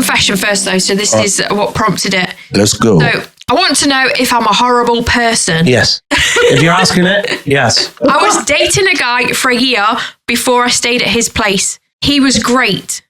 confession first, though. So this is what prompted it. Let's go. So I want to know if I'm a horrible person. Yes. If you're asking it, yes. I was dating a guy for a year before I stayed at his place. He was great.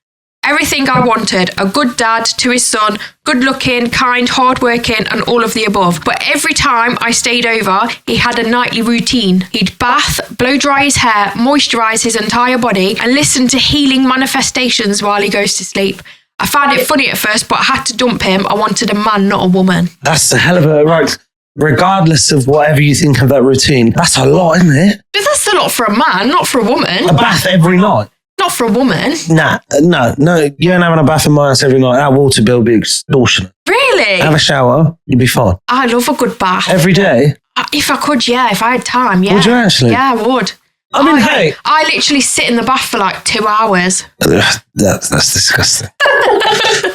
Everything I wanted. A good dad to his son, good looking, kind, hardworking, and all of the above. But every time I stayed over, he had a nightly routine. He'd bath, blow dry his hair, moisturize his entire body, and listen to healing manifestations while he goes to sleep. I found it funny at first, but I had to dump him. I wanted a man, not a woman. That's a hell of a, right, regardless of whatever you think of that routine, that's a lot, isn't it? But that's a lot for a man, not for a woman. A bath every night? Not for a woman. No. You ain't having a bath in my house every night. That water bill will be extortionate. Really? Have a shower, you'll be fine. I love a good bath. Every day? If I could, yeah. If I had time, yeah. Would you actually? Yeah, I would. I mean, hey. I literally sit in the bath for like 2 hours. That's disgusting.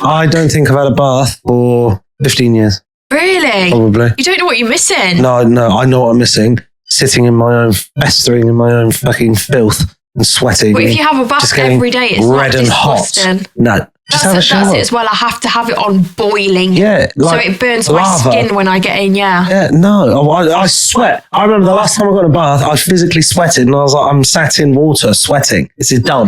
I don't think I've had a bath for 15 years. Really? Probably. You don't know what you're missing? No, I know what I'm missing. Sitting in my own, festering in my own fucking filth and sweating. But if you have a bath every day, it's red not and disgusting. hot. No. Just have a shower. That's it as well. I have to have it on boiling. Yeah. Like so it burns lava. my skin when I get in, yeah. Yeah, no. I sweat. I remember the last time I got a bath, I physically sweated and I was like, I'm sat in water sweating. This is dumb.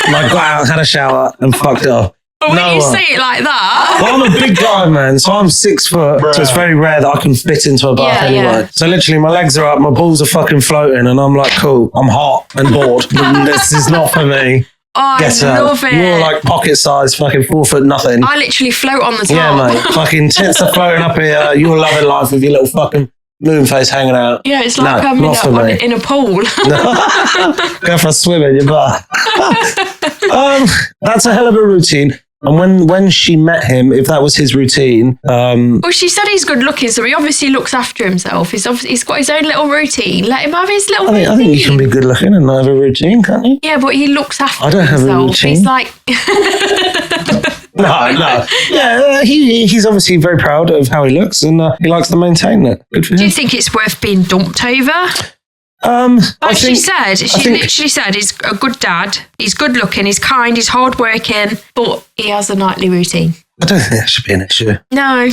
And I got out, had a shower and fucked off. But when you say it like that... Well, I'm a big guy, man, so I'm 6 foot, so it's very rare that I can fit into a bath anyway. Yeah. So literally my legs are up, my balls are fucking floating, and I'm like, cool, I'm hot and bored. This is not for me. Oh, I love it. You're like pocket size, fucking 4 foot nothing. I literally float on the top. Yeah, mate. Fucking tits are floating up here. You're loving life with your little fucking moon face hanging out. Yeah, it's like I'm in a pool. Go for a swim in your bath. That's a hell of a routine. And when she met him, if that was his routine... well, she said he's good looking, so he obviously looks after himself. He's got his own little routine. Let him have his little routine. I think you can be good looking and not have a routine, can't you? Yeah, but he looks after himself. I don't have a routine. He's like... No. Yeah, he's obviously very proud of how he looks and he likes to maintain it. Good for him. Do you think it's worth being dumped over? She literally said he's a good dad, he's good looking, he's kind, he's hardworking, but he has a nightly routine. I don't think that should be an issue. No,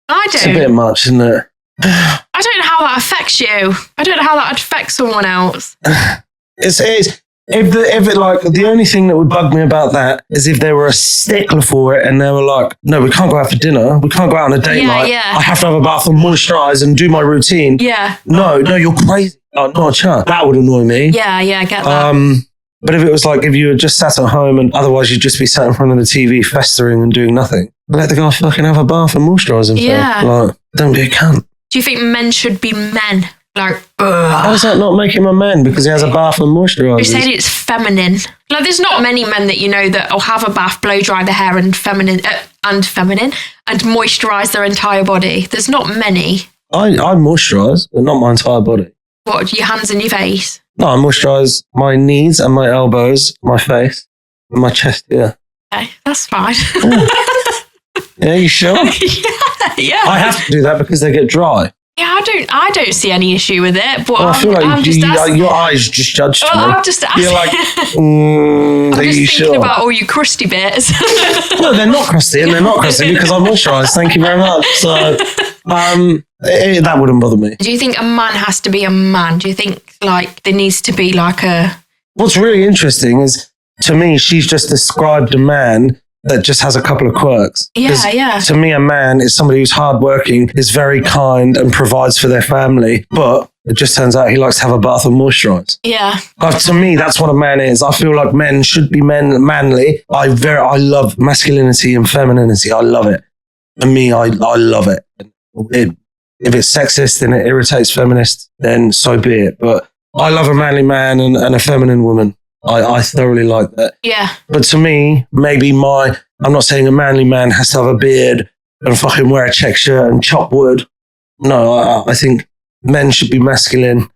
I don't. It's a bit much, isn't it? I don't know how that affects you. I don't know how that affects someone else. If the only thing that would bug me about that is if they were a stickler for it and they were like, no, we can't go out for dinner, we can't go out on a date night. Yeah. I have to have a bath and moisturize and do my routine. Yeah. No, you're crazy. Oh, not a chance. That would annoy me. Yeah, I get that. But if it was like if you were just sat at home and otherwise you'd just be sat in front of the TV festering and doing nothing, let the guy fucking have a bath and moisturize himself. Yeah. Like, don't be a cunt. Do you think men should be men? Like, how does that not make him a man because he has a bath and moisturizer? You're saying it's feminine. Like, there's not many men that you know that will have a bath, blow dry their hair and and moisturize their entire body. There's not many. I moisturize, but not my entire body. What, your hands and your face? No, I moisturize my knees and my elbows, my face, and my chest. Yeah. Okay, that's fine. Yeah, you sure? yeah. I have to do that because they get dry. Yeah, I don't see any issue with it, but I feel like your eyes just judged me. I'm just asking. You're like, I'm just thinking about all you crusty bits. No, they're not crusty, and they're not crusty because I'm moisturised. Thank you very much. So, that wouldn't bother me. Do you think a man has to be a man? Do you think like there needs to be like a? What's really interesting is, to me, she's just described a man that just has a couple of quirks. Yeah. To me, a man is somebody who's hardworking, is very kind and provides for their family, but it just turns out he likes to have a bath and moisturize. Yeah. But to me, that's what a man is. I feel like men should be manly. I love masculinity and femininity. I love it. And me, I love it. If it's sexist and it irritates feminists, then so be it. But I love a manly man and a feminine woman. I thoroughly like that. Yeah. But to me, maybe I'm not saying a manly man has to have a beard and fucking wear a check shirt and chop wood. No, I think men should be masculine.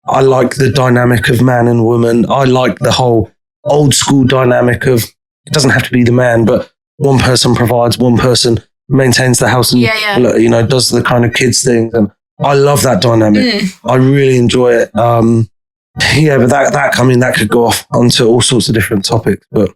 I like the dynamic of man and woman. I like the whole old school dynamic of, it doesn't have to be the man, but one person provides, one person maintains the house and, does the kind of kids things. And I love that dynamic. I really enjoy it. But that could go off onto all sorts of different topics. But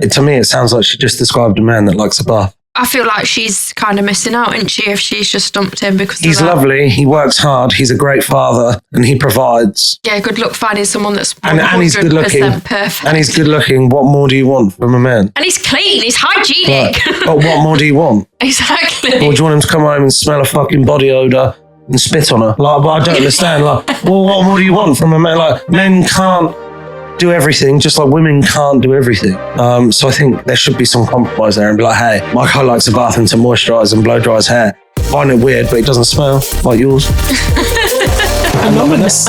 To me, it sounds like she just described a man that likes a bath. I feel like she's kind of missing out, isn't she, if she's just dumped him because He's of that. lovely. He works hard. He's a great father, and he provides. Yeah, good luck finding someone that's 100% And he's good looking. perfect. And he's good looking. What more do you want from a man? And he's clean. He's hygienic. But what more do you want? Exactly. Or do you want him to come home and smell a fucking body odour and spit on her? Like, but I don't understand. Like, well, what more do you want from a man? Like, men can't do everything, just like women can't do everything. So I think there should be some compromise there and be like, hey, my guy likes a bathroom to moisturise and blow dry his hair. Find it weird, but it doesn't smell like yours. Anonymous.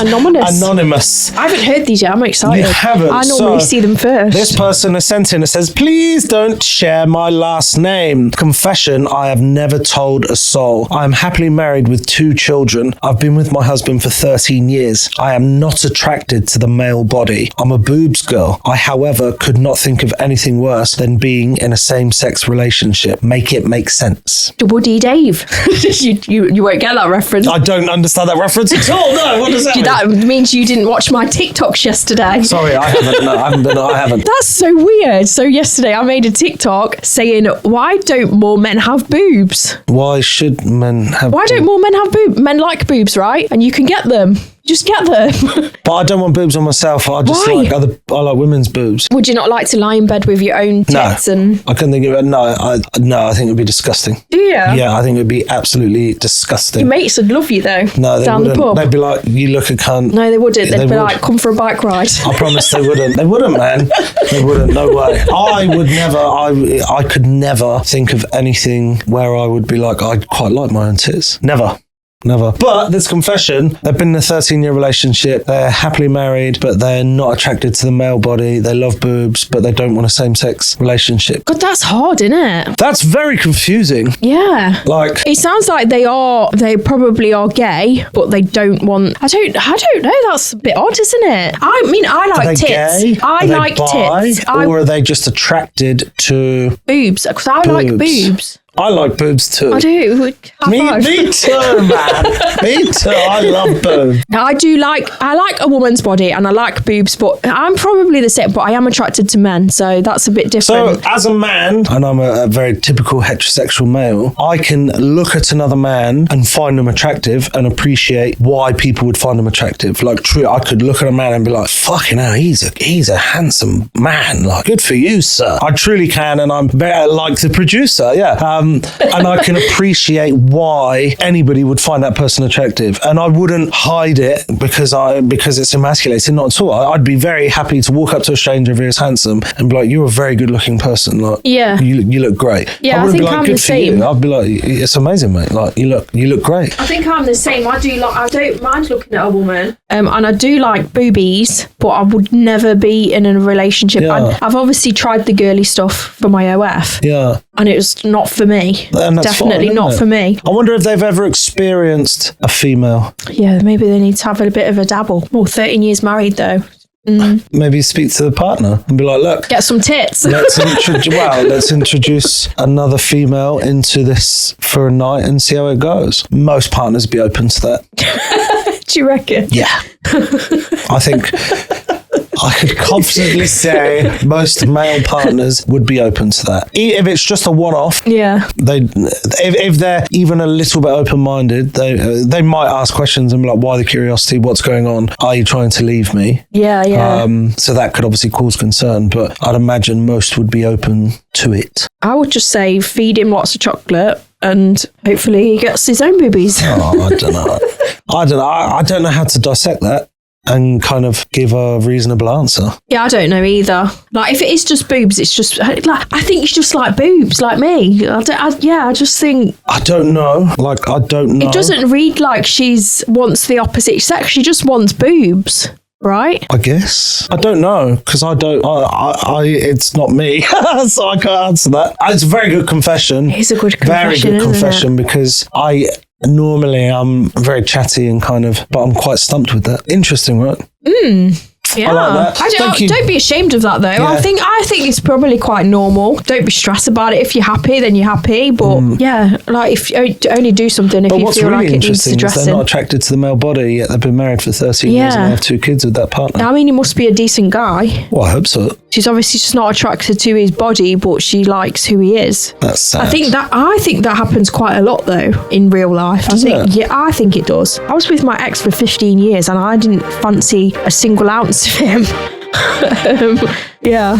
I haven't heard these yet. I'm excited. You haven't? I normally see them first. This person has sent in, it says, please don't share my last name. Confession, I have never told a soul. I am happily married with 2 children. I've been with my husband for 13 years. I am not attracted to the male body. I'm a boobs girl. I, however, could not think of anything worse than being in a same-sex relationship. Make it make sense. Double D Dave. you won't get that reference. I don't understand that reference at all. No, what does that mean? That means you didn't watch my TikToks yesterday. Sorry, I haven't. No, I haven't. That's so weird. So yesterday I made a TikTok saying, why don't more men have boobs? Why should men have Why don't more men have boobs? Men like boobs, right? And you can get them. Just get them. But I don't want boobs on myself. I just Why? I like women's boobs. Would you not like to lie in bed with your own tits? And I couldn't think of it. No, I think it would be disgusting. do you? Yeah, I think it would be absolutely disgusting. Your mates would love you though. No, they down wouldn't. the pub. They'd be like, you look a cunt. No, they wouldn't. They'd They be would. like, come for a bike ride. I promise they wouldn't. They wouldn't, man. They wouldn't. No way. I would never. I could never think of anything where I would be like, I quite like my own tits. Never. But this confession, they've been in a 13-year relationship. They're happily married, but they're not attracted to the male body. They love boobs, but they don't want a same-sex relationship. God, that's hard, isn't it? That's very confusing. Yeah. Like, It sounds like they probably are gay, but they don't want. I don't know. That's a bit odd, isn't it? I mean, I are like they tits. gay? I Are they like bi? tits. Or are they just attracted to boobs because I like boobs. I like boobs too. I do. High five. Me too, man. Me too. I love boobs. I like a woman's body and I like boobs, but I'm probably the same, but I am attracted to men, so that's a bit different. So, as a man, and I'm a very typical heterosexual male, I can look at another man and find them attractive and appreciate why people would find them attractive. Like, true, I could look at a man and be like, fucking hell, he's a handsome man. Like, good for you, sir. I truly can, and I'm very like the producer, yeah. And I can appreciate why anybody would find that person attractive. And I wouldn't hide it because it's emasculating, not at all. I'd be very happy to walk up to a stranger if he was handsome and be like, you're a very good looking person. Like, Yeah. you look great. Yeah, I wouldn't think be like, I'm good the for same. you. I'd be like, it's amazing, mate. Like, you look great. I think I'm the same. I don't mind looking at a woman. And I do like boobies, but I would never be in a relationship. Yeah. I've obviously tried the girly stuff for my OF. Yeah. And it was not for me. And that's Definitely fine, not isn't for it? me. I wonder if they've ever experienced a female. Yeah, maybe they need to have a bit of a dabble. Well, 13 years married though. Maybe speak to the partner and be like, look, Get some tits. let's introduce another female into this for a night and see how it goes. Most partners be open to that. Do you reckon? Yeah. I think I could confidently say most male partners would be open to that. If it's just a one-off, Yeah. if they're even a little bit open-minded, they might ask questions and be like, why the curiosity? What's going on? Are you trying to leave me? Yeah. So that could obviously cause concern, but I'd imagine most would be open to it. I would just say feed him lots of chocolate and hopefully he gets his own boobies. Oh, I don't know. I don't know how to dissect that and kind of give a reasonable answer. Yeah, I don't know either. Like, if it is just boobs, it's just like, I think you just like boobs, like me. I just think I don't know. Like, I don't know. it doesn't read like she's wants the opposite sex. She just wants boobs, right? I guess. I don't know, because it's not me, so I can't answer that. It's a very good confession. It's a good Very confession, good isn't confession, because normally I'm very chatty and but I'm quite stumped with that. Interesting, right? Yeah. I like that. Thank you. Don't be ashamed of that though. Yeah. I think it's probably quite normal. Don't be stressed about it. If you're happy, then you're happy. But yeah, like if you only do something if you feel like it needs But what's really interesting is addressing. they're not attracted to the male body, yet they've been married for 13 years and they have 2 kids with that partner. I mean, he must be a decent guy. Well, I hope so. She's obviously just not attracted to his body, but she likes who he is. That's sad. I think that happens quite a lot though in real life. Does it? Yeah, I think it does. I was with my ex for 15 years and I didn't fancy a single ounce of him. Yeah.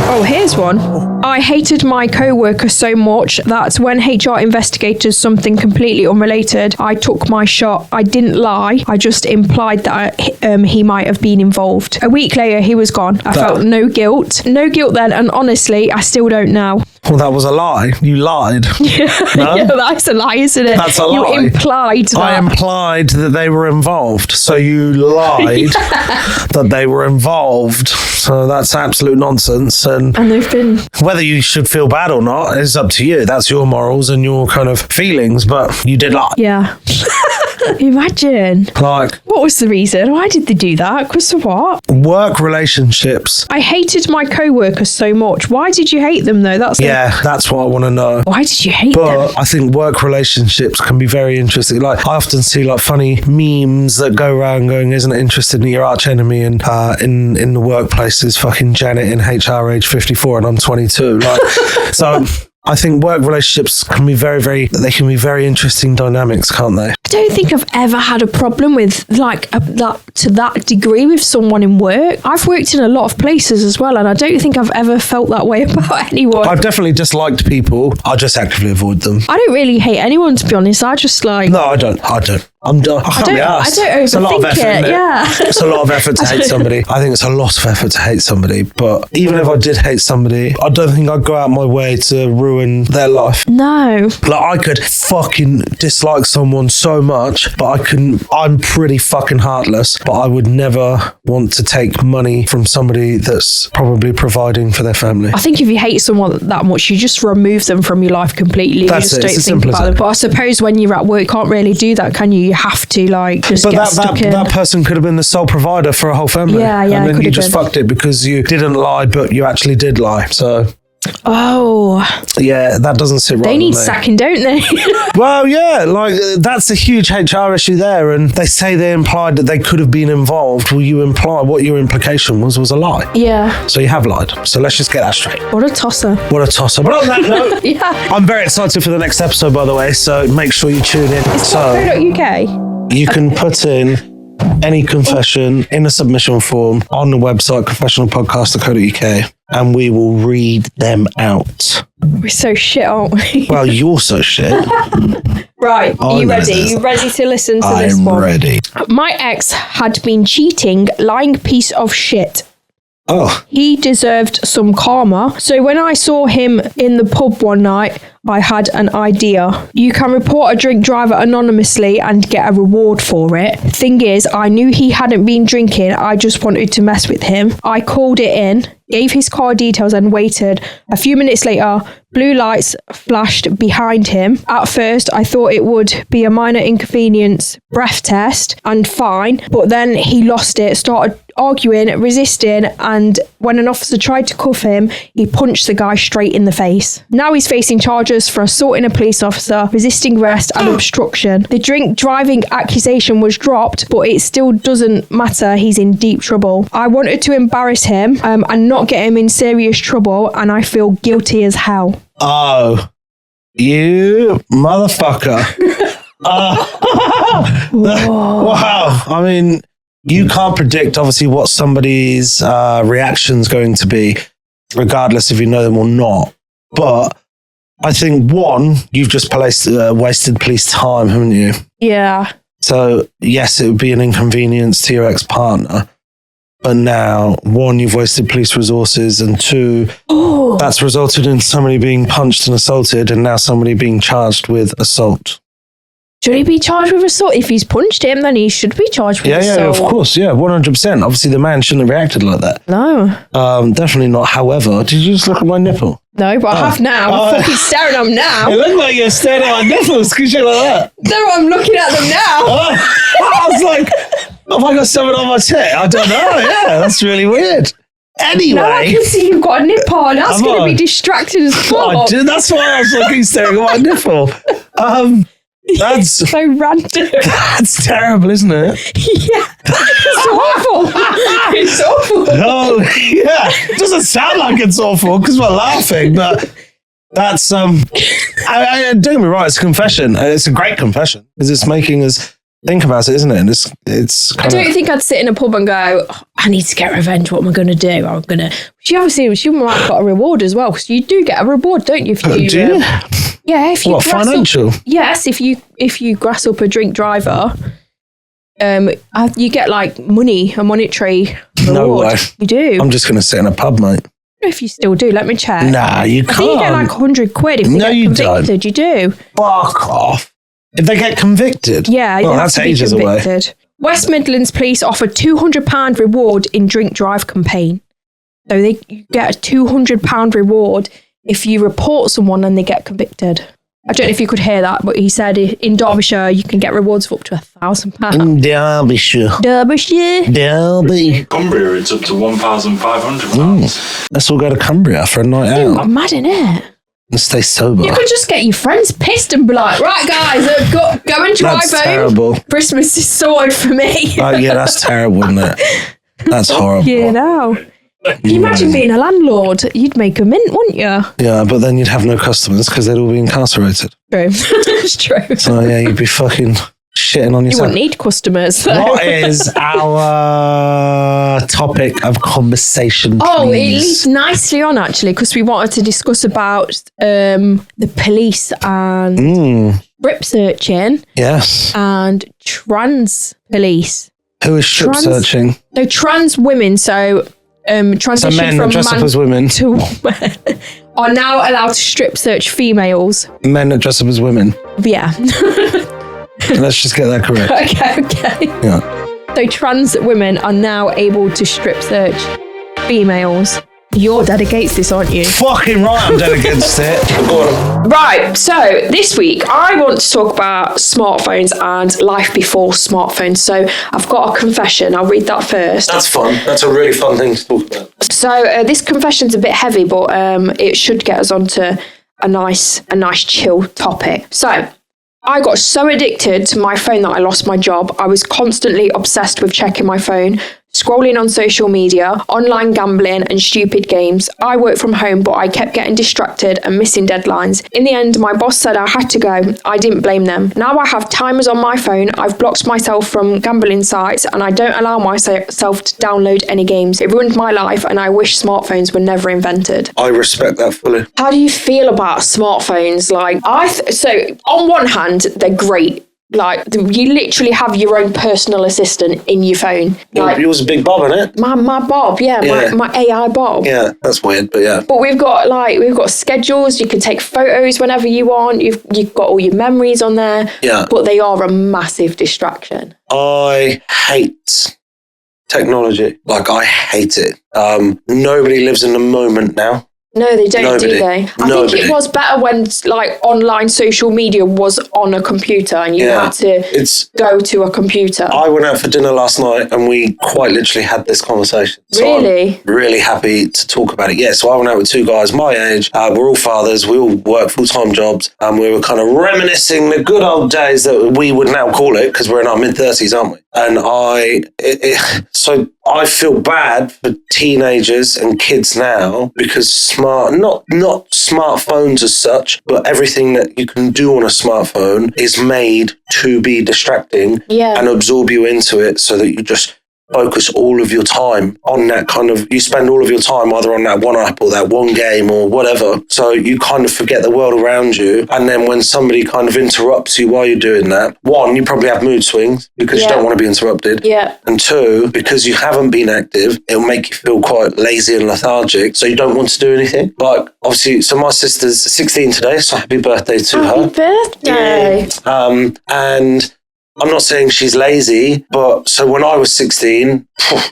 Oh, here's one. I hated my co-worker so much that when HR investigated something completely unrelated, I took my shot. I didn't lie. I just implied that he might have been involved. A week later, he was gone. I felt no guilt. No guilt then, and honestly, I still don't now. Well, that was a lie. You lied. No? Yeah, that's a lie, isn't it? That's a lie. You implied that. I implied that they were involved. So you lied that they were involved. So that's absolute nonsense. And they've been... whether you should feel bad or not is up to you. That's your morals and your kind of feelings. But you did lie. Yeah. Imagine. Like, what was the reason? Why did they do that? Because of what? work relationships. I hated my co-workers so much. Why did you hate them though? That's what I want to know. Why did you hate them? But I think work relationships can be very interesting. Like, I often see like funny memes that go around going, "Isn't it interesting that your arch enemy in the workplace is fucking Janet in HR age 54 and I'm 22?" Like, so I think work relationships can be they can be very interesting dynamics, can't they? I don't think I've ever had a problem with that to that degree with someone in work. I've worked in a lot of places as well, and I don't think I've ever felt that way about anyone. I've definitely disliked people. I just actively avoid them. I don't really hate anyone, to be honest. I just like... No, I don't. I'm done. I can't be arsed. I don't It's a lot of overthink effort, it. isn't it? Yeah. It's a lot of effort to hate somebody. I think it's a lot of effort to hate somebody. But even if I did hate somebody, I don't think I'd go out my way to ruin their life. No. Like, I could fucking dislike someone so much, but I'm pretty fucking heartless, but I would never want to take money from somebody that's probably providing for their family. I think if you hate someone that much, you just remove them from your life completely. That's you it. just It's as don't think simple as about them. that. But I suppose when you're at work, you can't really do that, can you? You have to just get stuck in. That person could have been the sole provider for a whole family. Yeah, and then could you have just been. fucked it because you didn't lie, but you actually did lie. So Oh, yeah, that doesn't sit right. they need with me. sacking, don't they? Well, yeah, like that's a huge HR issue there, and they say they implied that they could have been involved. Well, you imply what your implication was a lie. Yeah. So you have lied. So let's just get that straight. What a tosser. What a tosser. But on that note, Yeah. I'm very excited for the next episode, by the way. So make sure you tune in. So .co.uk. you can put in any confession in a submission form on the website confessionalpodcast.co.uk, and we will read them out. We're so shit, aren't we? Well, you're so shit. Right. Are you ready? You ready to listen to this one? I'm ready. My ex had been cheating, lying piece of shit. Oh, He deserved some karma. So when I saw him in the pub one night, I had an idea. You can report a drink driver anonymously and get a reward for it. Thing is, I knew he hadn't been drinking. I just wanted to mess with him. I called it in, gave his car details and waited. A few minutes later, blue lights flashed behind him. At first, I thought it would be a minor inconvenience breath test and fine, but then he lost it, started arguing, resisting, and when an officer tried to cuff him, he punched the guy straight in the face. Now he's facing charges for assaulting a police officer, resisting arrest and obstruction. The drink driving accusation was dropped, but it still doesn't matter. He's in deep trouble. I wanted to embarrass him and not get him in serious trouble, and I feel guilty as hell. oh, you motherfucker. Wow. I mean, you can't predict, obviously, what somebody's reaction's going to be, regardless if you know them or not. But I think, one, you've just wasted police time, haven't you? Yeah. So, yes, it would be an inconvenience to your ex-partner. But now, one, you've wasted police resources, and two, that's resulted in somebody being punched and assaulted, and now somebody being charged with assault. Should he be charged with assault? If he's punched him, then he should be charged with assault. Yeah, of course, yeah, 100%. Obviously, the man shouldn't have reacted like that. No. Definitely not. However, did you just look at my nipple? No, but I have now. I'm fucking staring at them now. It looked like you're staring at my nipples because you're like that. No, I'm looking at them now. I was like, Have I got something on my tit? I don't know. Yeah, that's really weird. Anyway. Now I can see you've got a nip on. That's going to be distracted as fuck. That's why I was looking, staring at my nipple. That's so random. That's terrible, isn't it? Yeah. It's awful. It's awful. Oh, yeah. It doesn't sound like it's awful because we're laughing, but that's, don't get me right, it's a confession. It's a great confession because it's making us think about it, isn't it? And it's I don't think I'd sit in a pub and go, oh, I need to get revenge. What am I going to do? I'm going to... She might have got a reward as well because you do get a reward, don't you? If you do you? Yeah, if you what, financial? Yes, if you grass up a drink driver, you get like money, a monetary reward. No way. You do. I'm just going to sit in a pub, mate. I don't know if you still do. Let me check. Nah, you can't. I think you get like 100 quid if you get convicted. Don't. You do. Fuck off. If they get convicted? Yeah. Well, that's ages away. West Midlands Police offer £200 reward in drink drive campaign. So you get a £200 reward if you report someone and they get convicted. I don't know if you could hear that, but he said in Derbyshire you can get rewards of up to £1,000. In Derbyshire. Derby. Cumbria, it's up to £1,500. Let's all go to Cumbria for a night out. I'm mad, innit? And stay sober. You could just get your friends pissed and be like, right, guys, go and drive That's home. terrible. Christmas is sorted for me. Oh, yeah, that's terrible, isn't it? That's horrible. You know. Can you imagine being a landlord? You'd make a mint, wouldn't you? Yeah, but then you'd have no customers because they'd all be incarcerated. True. It's true. So, yeah, you'd be fucking shitting on You yourself. wouldn't need customers. So. What is our topic of conversation, please? Oh, it leads nicely on, actually, because we wanted to discuss about the police and strip searching. Yes. And trans police. Who is strip searching? So trans women, transition so men from that dress up as women to women are now allowed to strip search females. Men that dress up as women. Yeah. Let's just get that correct. Okay. Yeah. So trans women are now able to strip search females. You're dead against this, aren't you? Fucking right, I'm dead against it. Right, so this week I want to talk about smartphones and life before smartphones. So I've got a confession. I'll read that first. That's fun. That's a really fun thing to talk about. So this confession's a bit heavy, but it should get us onto a nice chill topic. So I got so addicted to my phone that I lost my job. I was constantly obsessed with checking my phone, scrolling on social media, online gambling and stupid games. I work from home, but I kept getting distracted and missing deadlines. In the end, my boss said I had to go. I didn't blame them. Now I have timers on my phone. I've blocked myself from gambling sites and I don't allow myself to download any games. It ruined my life and I wish smartphones were never invented. I respect that fully. How do you feel about smartphones? Like, so on one hand, they're great. Like, you literally have your own personal assistant in your phone. Like, yours is Big Bob, isn't it? My Bob, yeah. My AI Bob. Yeah, that's weird, but yeah. But we've got schedules. You can take photos whenever you want. You've got all your memories on there. Yeah. But they are a massive distraction. I hate technology. Like, I hate it. Nobody lives in the moment now. No, they don't, Nobody. do they? I think it was better when online social media was on a computer and you had to go to a computer. I went out for dinner last night and we quite literally had this conversation. So really? I'm really happy to talk about it. Yeah, so I went out with two guys my age. We're all fathers. We all work full-time jobs. And we were kind of reminiscing the good old days that we would now call it because we're in our mid-30s, aren't we? And so I feel bad for teenagers and kids now because not smartphones as such, but everything that you can do on a smartphone is made to be distracting and absorb you into it so that you just focus all of your time on that you spend all of your time either on that one app or that one game or whatever. So you kind of forget the world around you. And then when somebody kind of interrupts you while you're doing that, one, you probably have mood swings because you don't want to be interrupted. Yeah. And two, because you haven't been active, it'll make you feel quite lazy and lethargic. So you don't want to do anything. Like, obviously, so my sister's 16 today, so happy birthday to her. Happy birthday. Yeah. And I'm not saying she's lazy, but so when I was 16,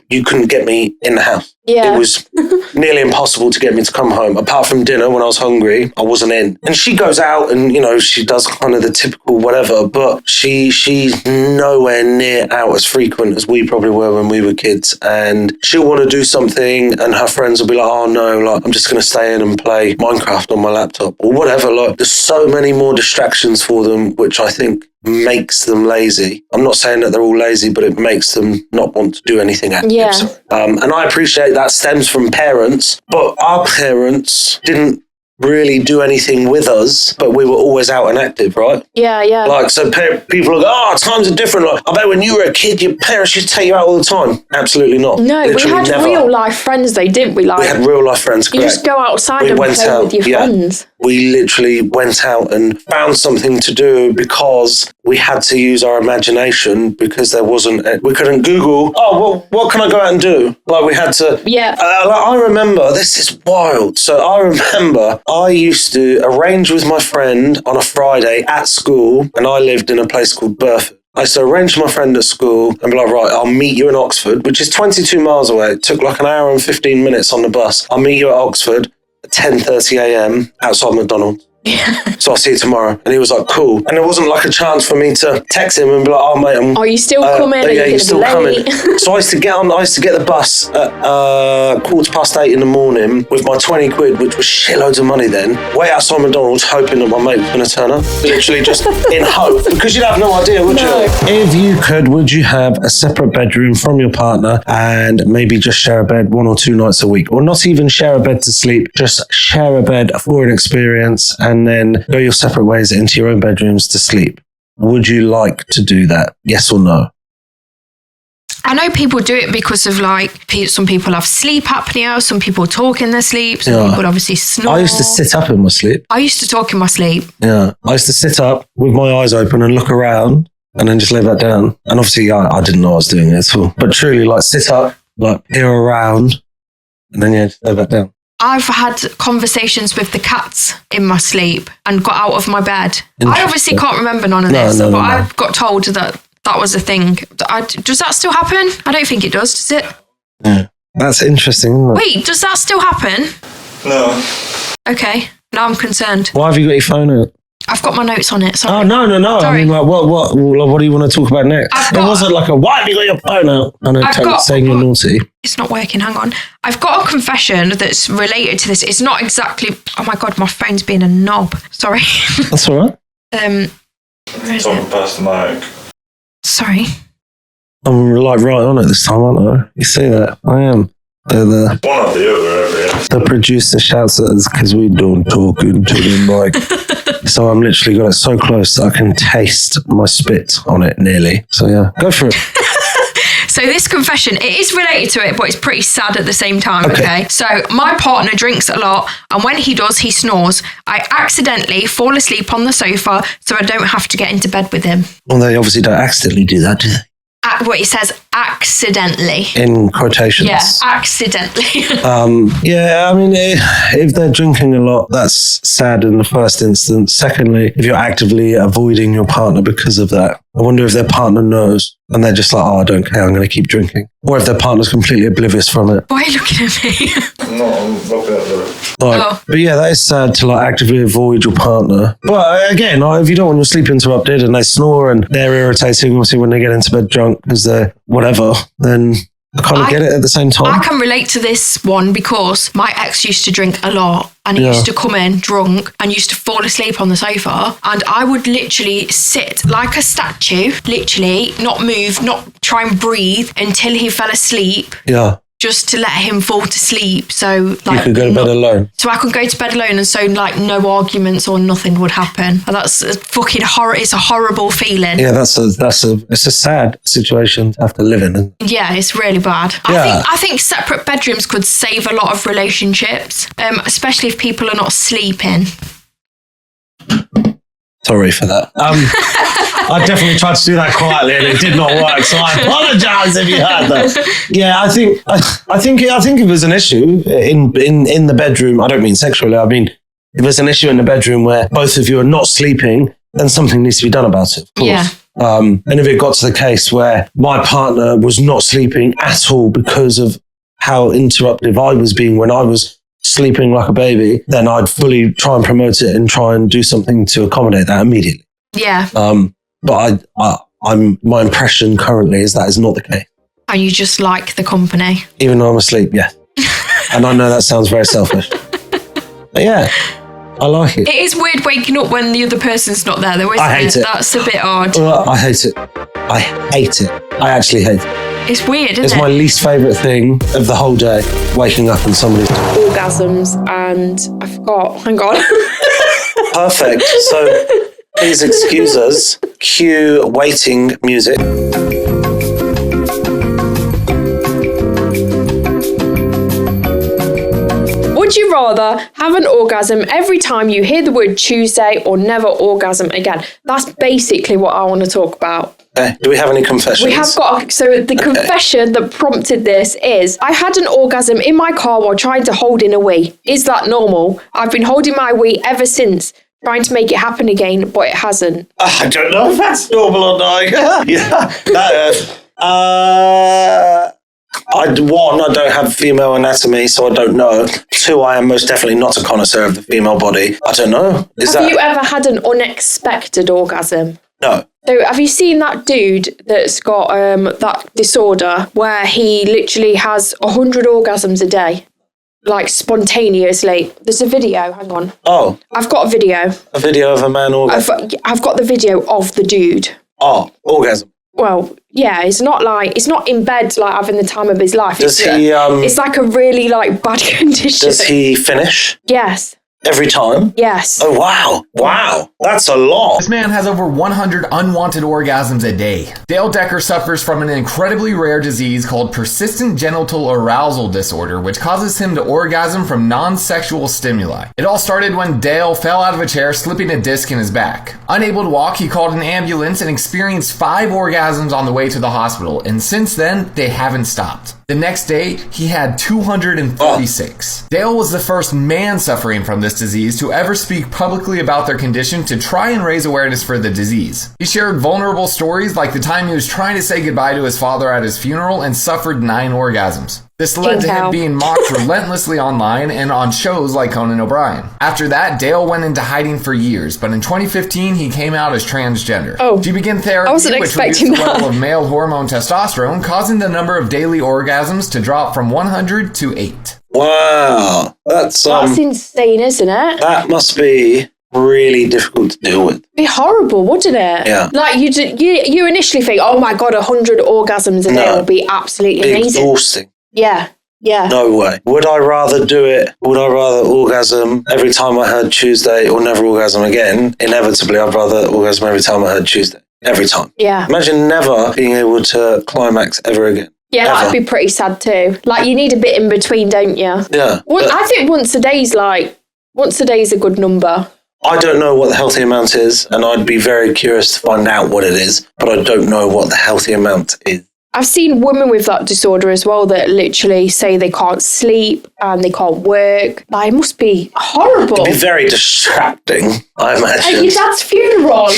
you couldn't get me in the house. Yeah. It was nearly impossible to get me to come home. Apart from dinner, when I was hungry, I wasn't in. And she goes out and, she does kind of the typical whatever, but she's nowhere near out as frequent as we probably were when we were kids. And she'll want to do something and her friends will be like, oh no, like I'm just going to stay in and play Minecraft on my laptop or whatever. Like there's so many more distractions for them, which I think makes them lazy. I'm not saying that they're all lazy, but it makes them not want to do anything active. Yeah. And I appreciate that stems from parents, but our parents didn't really do anything with us, but we were always out and active, right? Yeah. Like, so people are like, oh, times are different. Like, I bet when you were a kid, your parents used to take you out all the time. Absolutely not. No, Literally we had never. real life friends though, didn't we? Like, We had real life friends, correct. you just go outside and play with your friends. We literally went out and found something to do because we had to use our imagination because we couldn't Google, oh, well, what can I go out and do? Like we had to. Yeah. I remember, this is wild. So I remember I used to arrange with my friend on a Friday at school, and I lived in a place called Burford. I used to arrange with my friend at school and be like, right, I'll meet you in Oxford, which is 22 miles away. It took like an hour and 15 minutes on the bus. I'll meet you at Oxford at 10:30 a.m. outside McDonald's. So I'll see you tomorrow. And he was like, cool. And there wasn't like a chance for me to text him and be like, oh mate, Are you still coming? Yeah, you're still coming. Late? So I used to get the bus at 8:15 in the morning with my 20 quid, which was shitloads of money then. Wait outside McDonald's hoping that my mate was going to turn up. Literally just in hope. Because you'd have no idea, would you? If you could, would you have a separate bedroom from your partner and maybe just share a bed 1 or 2 nights a week? Or not even share a bed to sleep, just share a bed for an experience and then go your separate ways into your own bedrooms to sleep. Would you like to do that? Yes or no? I know people do it because of some people have sleep apnea, some people talk in their sleep, some people obviously snore. I used to sit up in my sleep. I used to talk in my sleep. Yeah. I used to sit up with my eyes open and look around and then just lay back down. And obviously I didn't know I was doing it at all. But truly sit up, peer around and then just lay back down. I've had conversations with the cats in my sleep and got out of my bed. I obviously can't remember none of this, but I got told that was a thing. Does that still happen? I don't think it does it? Yeah. That's interesting, isn't it? Wait, does that still happen? No. Okay, now I'm concerned. Why have you got your phone out? I've got my notes on it. Sorry. Oh, no. Sorry. I mean, what do you want to talk about next? It wasn't like why have you got your phone out? I know, saying you're naughty. It's not working. Hang on. I've got a confession that's related to this. It's not exactly. Oh my God, my phone's being a knob. Sorry. That's all right. Talking past the mic. Sorry. I'm right on it this time, aren't I? You see that? I am. One or the other. The producer shouts at us because we don't talk into the mic. So I'm literally got it so close that I can taste my spit on it nearly. So yeah, go for it. So this confession, it is related to it, but it's pretty sad at the same time, okay? So my partner drinks a lot, and when he does, he snores. I accidentally fall asleep on the sofa, so I don't have to get into bed with him. Well, they obviously don't accidentally do that, do they? What it says, accidentally. In quotations. Yeah, accidentally. Yeah, I mean, if they're drinking a lot, that's sad in the first instance. Secondly, if you're actively avoiding your partner because of that, I wonder if their partner knows and they're just like, oh, I don't care, I'm going to keep drinking. Or if their partner's completely oblivious from it. Why are you looking at me? No, I'm looking at the... But yeah, that is sad to actively avoid your partner. But again, if you don't want your sleep interrupted and they snore and they're irritating, obviously when they get into bed drunk because they're whatever, then I kind of get it at the same time. I can relate to this one because my ex used to drink a lot and he used to come in drunk and used to fall asleep on the sofa, and I would literally sit like a statue, literally not move, not try and breathe until he fell asleep. Yeah. Just to let him fall to sleep. So you could go to bed alone. So I could go to bed alone, and so no arguments or nothing would happen. And that's a fucking horror. It's a horrible feeling. Yeah, it's a sad situation to have to live in. Yeah, it's really bad. Yeah. I think separate bedrooms could save a lot of relationships, especially if people are not sleeping. Sorry for that. I definitely tried to do that quietly and it did not work. So I apologise if you heard that. Yeah, I think if there's an issue in the bedroom, I don't mean sexually. I mean if there's an issue in the bedroom where both of you are not sleeping, then something needs to be done about it. Of course. Yeah. And if it got to the case where my partner was not sleeping at all because of how interruptive I was being when I was sleeping like a baby, then I'd fully try and promote it and try and do something to accommodate that immediately. Yeah. But my impression currently is that is not the case. And you just like the company. Even though I'm asleep, yeah. And I know that sounds very selfish. But yeah, I like it. It is weird waking up when the other person's not there, though, isn't I hate it. That's a bit odd. I hate it. I hate it. I actually hate it. It's weird, isn't It's it? my least favourite thing of the whole day, waking up and somebody's... Orgasms, and I forgot. Hang on. Perfect. So please excuse us. Cue waiting music. Would you rather have an orgasm every time you hear the word Tuesday or never orgasm again? That's basically what I want to talk about. Okay. Do we have any confessions? We have got, so the confession that prompted this is, I had an orgasm in my car while trying to hold in a wee. Is that normal? I've been holding my wee ever since, trying to make it happen again, but it hasn't. I don't know if that's normal or not. One, I don't have female anatomy, so I don't know. Two, I am most definitely not a connoisseur of the female body. I don't know. Have you ever had an unexpected orgasm? No. So have you seen that dude that's got that disorder where he literally has 100 orgasms a day? Like spontaneously. There's a video, hang on. Oh. I've got a video. A video of a man orgasm? I've got the video of the dude. Oh, orgasm. Well, yeah, it's not in bed like having the time of his life. It's like a really like bad condition. Does he finish? Yes. Every time? Yes. Oh, wow. Wow. That's a lot. This man has over 100 unwanted orgasms a day. Dale Decker suffers from an incredibly rare disease called persistent genital arousal disorder, which causes him to orgasm from non-sexual stimuli. It all started when Dale fell out of a chair, slipping a disc in his back. Unable to walk, he called an ambulance and experienced 5 orgasms on the way to the hospital, and since then, they haven't stopped. The next day, he had 236. Dale was the first man suffering from this disease to ever speak publicly about their condition to try and raise awareness for the disease. He shared vulnerable stories like the time he was trying to say goodbye to his father at his funeral and suffered 9 orgasms. This led to him being mocked relentlessly online and on shows like Conan O'Brien. After that, Dale went into hiding for years, but in 2015, he came out as transgender. Oh, she began therapy, which reduced the level of male hormone testosterone, causing the number of daily orgasms to drop from 100 to 8. Wow. That's insane, isn't it? That must be really difficult to deal with. It'd be horrible, wouldn't it? Yeah. Like you initially think, oh my God, 100 orgasms a day would be absolutely amazing. Exhausting. Yeah. Yeah. No way. Would I rather do it? Would I rather orgasm every time I heard Tuesday or never orgasm again? Inevitably, I'd rather orgasm every time I heard Tuesday. Every time. Yeah. Imagine never being able to climax ever again. Yeah, that'd be pretty sad too. Like, you need a bit in between, don't you? Yeah. Well, I think once a day is a good number. I don't know what the healthy amount is, and I'd be very curious to find out what it is, but I don't know what the healthy amount is. I've seen women with that disorder as well that literally say they can't sleep and they can't work. Like, it must be horrible. It'd be very distracting, I imagine. At your dad's funeral, 9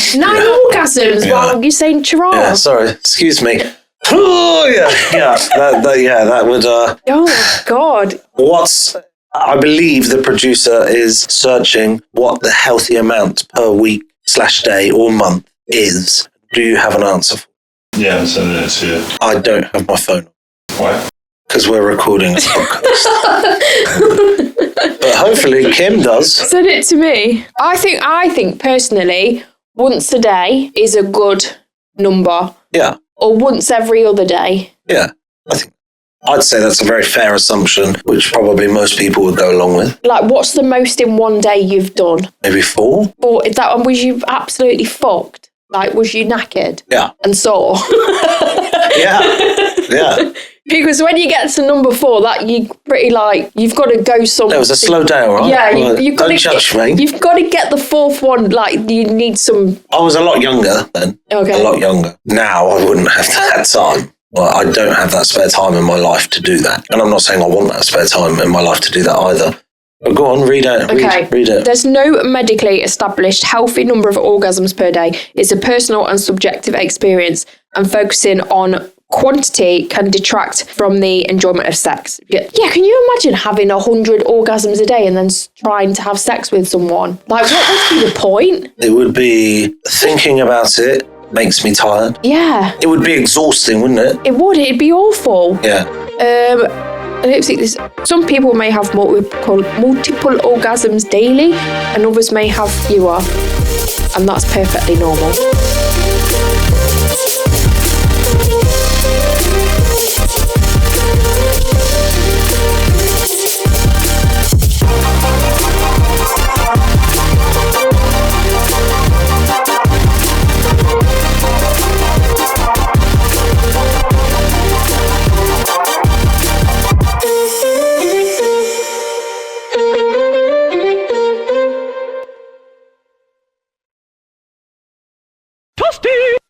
orgasms while you're saying chirag. Yeah, sorry, excuse me. Oh, yeah. That would... Oh, my God. I believe the producer is searching what the healthy amount per week / day or month is. Do you have an answer for? Yeah, I'm sending it to you. I don't have my phone. Why? Because we're recording a podcast. But hopefully Kim does. Send it to me. I think personally, once a day is a good number. Yeah. Or once every other day. Yeah. I'd say that's a very fair assumption, which probably most people would go along with. Like, what's the most in one day you've done? Maybe 4? Or was you absolutely fucked? Like, was you knackered? Yeah. And sore? Yeah. Because when you get to number 4, that you pretty you've got to go somewhere. It was a slow day, all right? Yeah, you've got don't judge me. You've got to get the 4th one. Like, you need some. I was a lot younger then. Okay. A lot younger. Now I wouldn't have that time. Well, I don't have that spare time in my life to do that. And I'm not saying I want that spare time in my life to do that either. But go on, read it. Okay. Read it. There's no medically established healthy number of orgasms per day. It's a personal and subjective experience and focusing on quantity can detract from the enjoyment of sex. Yeah, can you imagine having 100 orgasms a day and then trying to have sex with someone? Like, what would be the point? It would be thinking about it makes me tired. Yeah. It would be exhausting, wouldn't it? It would. It'd be awful. Yeah. I don't think this. Some people may have multiple orgasms daily, and others may have fewer, and that's perfectly normal.